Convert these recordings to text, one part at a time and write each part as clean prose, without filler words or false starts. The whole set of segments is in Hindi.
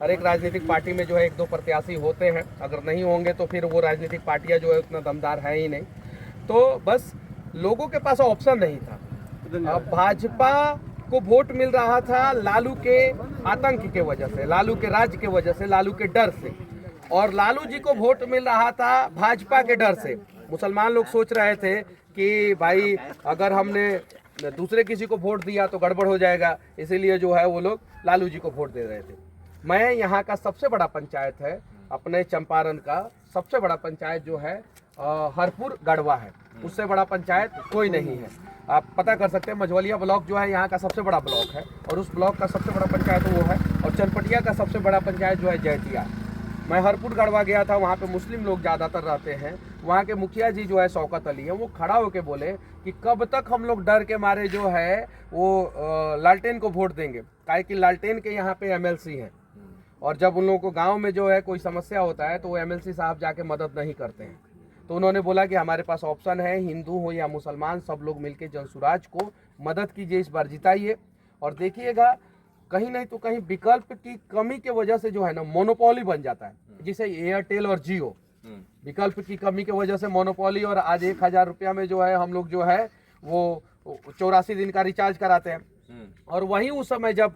हर एक राजनीतिक पार्टी में जो है 1-2 प्रत्याशी होते हैं, अगर नहीं होंगे तो फिर वो राजनीतिक पार्टियां जो है उतना दमदार है ही नहीं। तो बस लोगों के पास ऑप्शन नहीं था। अब भाजपा को वोट मिल रहा था लालू के आतंक के वजह से, लालू के राज के वजह से, लालू के डर से, और लालू जी को वोट मिल रहा था भाजपा के डर से। मुसलमान लोग सोच रहे थे कि भाई अगर हमने दूसरे किसी को वोट दिया तो गड़बड़ हो जाएगा, इसीलिए जो है वो लोग लालू जी को वोट दे रहे थे। मैं यहाँ का सबसे बड़ा पंचायत है अपने चंपारण का, सबसे बड़ा पंचायत जो है हरपुर गढ़वा है, उससे बड़ा पंचायत कोई नहीं है। आप पता कर सकते हैं, मझवलिया ब्लॉक जो है यहाँ का सबसे बड़ा ब्लॉक है, और उस ब्लॉक का सबसे बड़ा पंचायत वो है, और चनपटिया का सबसे बड़ा पंचायत जो है जैतिया। मैं हरपुर गढ़वा गया था, वहाँ पे मुस्लिम लोग ज़्यादातर रहते हैं। वहाँ के मुखिया जी जो है शौकत अली है, वो खड़ा होकर बोले कि कब तक हम लोग डर के मारे जो है वो लालटेन को वोट देंगे, काहे कि लालटेन के यहाँ पे MLC हैं, और जब उन लोगों को गांव में जो है कोई समस्या होता है तो वो MLC साहब जाके मदद नहीं करते हैं। तो उन्होंने बोला कि हमारे पास ऑप्शन है, हिंदू हो या मुसलमान, सब लोग मिलके जनसुराज को मदद कीजिए, इस बार जिताइए। और देखिएगा कहीं नहीं तो कहीं विकल्प की कमी के वजह से जो है ना मोनोपोली बन जाता है, जिसे एयरटेल और जियो, विकल्प की कमी की वजह से मोनोपोली। और आज 1000 रुपया में जो है हम लोग जो है वो 84 दिन का रिचार्ज कराते हैं, और वहीं उस समय जब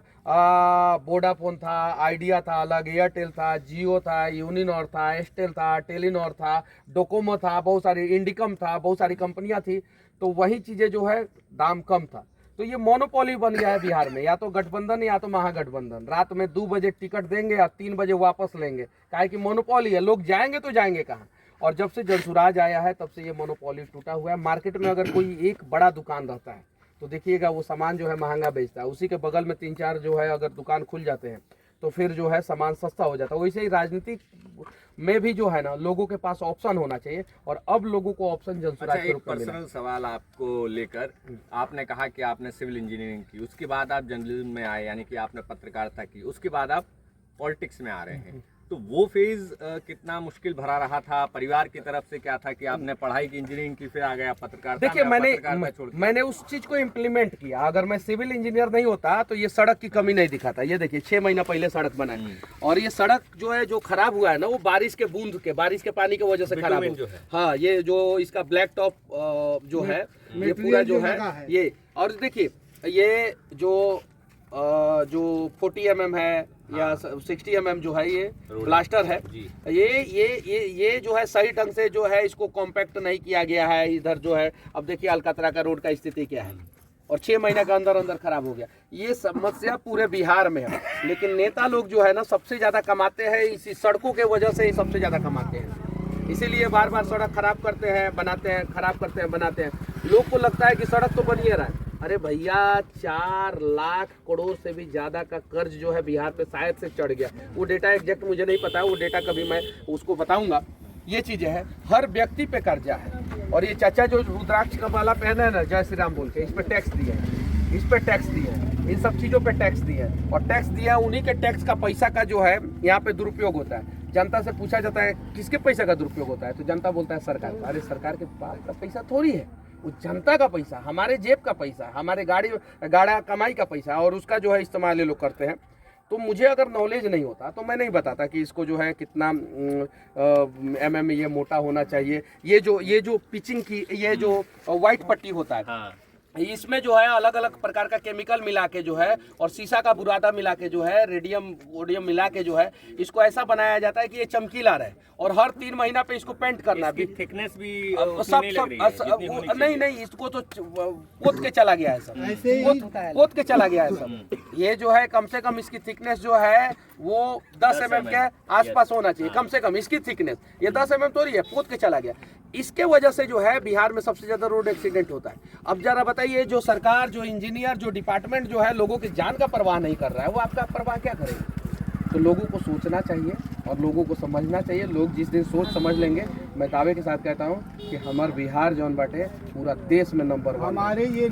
वोडाफोन था, आइडिया था अलग, एयरटेल था, जियो था, यूनिनॉर था, एस्टेल था, टेलीनॉर था, डोकोमो था, बहुत सारी इंडिकम था, बहुत सारी कंपनियां थी, तो वही चीज़ें जो है दाम कम था। तो ये मोनोपोली बन गया है बिहार में, या तो गठबंधन या तो महागठबंधन। रात में 2 बजे टिकट देंगे या 3 बजे वापस लेंगे, काहे कि मोनोपोली है, लोग जाएंगे तो जाएंगे कहाँ। और जब से जनसुराज आया है तब से ये मोनोपोली टूटा हुआ है। मार्केट में अगर कोई एक बड़ा दुकान रहता है तो देखिएगा वो सामान जो है महंगा बेचता है, उसी के बगल में 3-4 जो है अगर दुकान खुल जाते हैं तो फिर जो है सामान सस्ता हो जाता है। वैसे ही राजनीति में भी जो है ना लोगों के पास ऑप्शन होना चाहिए, और अब लोगों को ऑप्शन जनसुराज के रूप में मिला। पर्सनल सवाल आपको लेकर, आपने कहा कि आपने सिविल इंजीनियरिंग की, उसके बाद आप जर्नलिज्म में आए, यानी कि आपने पत्रकारिता की, उसके बाद आप पॉलिटिक्स में आ रहे हैं, तो वो फेज कितना मुश्किल भरा रहा था? परिवार की तरफ से क्या था कि आपने पढ़ाई की, इंजीनियरिंग की, फिर आ गया पत्रकारिता? देखिए मैंने उस चीज को इम्प्लीमेंट किया। अगर मैं सिविल इंजीनियर नहीं होता तो ये सड़क की कमी नहीं दिखाता। ये देखिए 6 महीना पहले सड़क बना है, और ये सड़क जो है जो खराब हुआ है ना वो बारिश के बूंद के, बारिश के पानी की वजह से खराब हुआ है। हाँ, ये जो इसका ब्लैक टॉप जो है ये पूरा जो है ये, और देखिए ये जो 40 mm है या 60 mm जो है ये प्लास्टर है, ये जो है सही ढंग से जो है इसको कॉम्पैक्ट नहीं किया गया है। इधर जो है अब देखिए अलकतरा का रोड का स्थिति क्या है, और 6 महीना का अंदर खराब हो गया। ये समस्या पूरे बिहार में है, लेकिन नेता लोग जो है ना सबसे ज्यादा कमाते हैं इसी सड़कों के वजह से ही सबसे ज्यादा कमाते हैं, इसीलिए बार बार सड़क खराब करते हैं, बनाते हैं, खराब करते हैं, बनाते हैं। लोग को लगता है कि सड़क तो बन ही रहा है। अरे भैया 4 लाख करोड़ से भी ज्यादा का कर्ज जो है बिहार पे शायद से चढ़ गया। वो डेटा एग्जैक्ट मुझे नहीं पता है, वो डेटा कभी मैं उसको बताऊंगा। ये चीजें हैं, हर व्यक्ति पे कर्जा है। और ये चाचा जो रुद्राक्ष का माला पहने है ना जय श्री राम बोल के, इस पे टैक्स दिए हैं, इस पे टैक्स दिए हैं, इन सब चीजों पे टैक्स दिए हैं, और टैक्स दिया उन्हीं के टैक्स का पैसा का जो है यहाँ पे दुरुपयोग होता है। जनता से पूछा जाता है किसके पैसा का दुरुपयोग होता है, तो जनता बोलता है सरकार का। अरे सरकार के पास का पैसा थोड़ी है, वो जनता का पैसा, हमारे जेब का पैसा, हमारे गाड़ा कमाई का पैसा, और उसका जो है इस्तेमाल ये लोग करते हैं। तो मुझे अगर नॉलेज नहीं होता तो मैं नहीं बताता कि इसको जो है कितना mm ये मोटा होना चाहिए। ये जो पिचिंग की ये जो व्हाइट पट्टी होता है, हाँ। इसमें जो है अलग अलग प्रकार का केमिकल मिला के जो है, और शीशा का बुरादा मिला के जो है, रेडियम वोडियम मिला के जो है इसको ऐसा बनाया जाता है कि ये चमकीला रहे, और हर 3 महीना पे इसको पेंट करना भी, थिकनेस भी नहीं इसको तो पोत के चला गया है सब, पोत के चला गया है सब। ये जो है कम से कम इसकी थिकनेस जो है वो 10 mm के आसपास होना चाहिए, कम से कम इसकी थिकनेस। ये 10 mm थोड़ी है, पोत के चला गया। इसके वजह से जो है बिहार में सबसे ज्यादा रोड एक्सीडेंट होता है। अब जरा बताइए, जो सरकार, जो इंजीनियर, जो डिपार्टमेंट जो है लोगों की जान का परवाह नहीं कर रहा है, वो आपका परवाह क्या करेगा? तो लोगों को सोचना चाहिए और लोगों को समझना चाहिए। लोग जिस दिन सोच समझ लेंगे, मैं दावे के साथ कहता हूँ कि हमारा बिहार जौन बाटे पूरा देश में नंबर 1 हमारे ये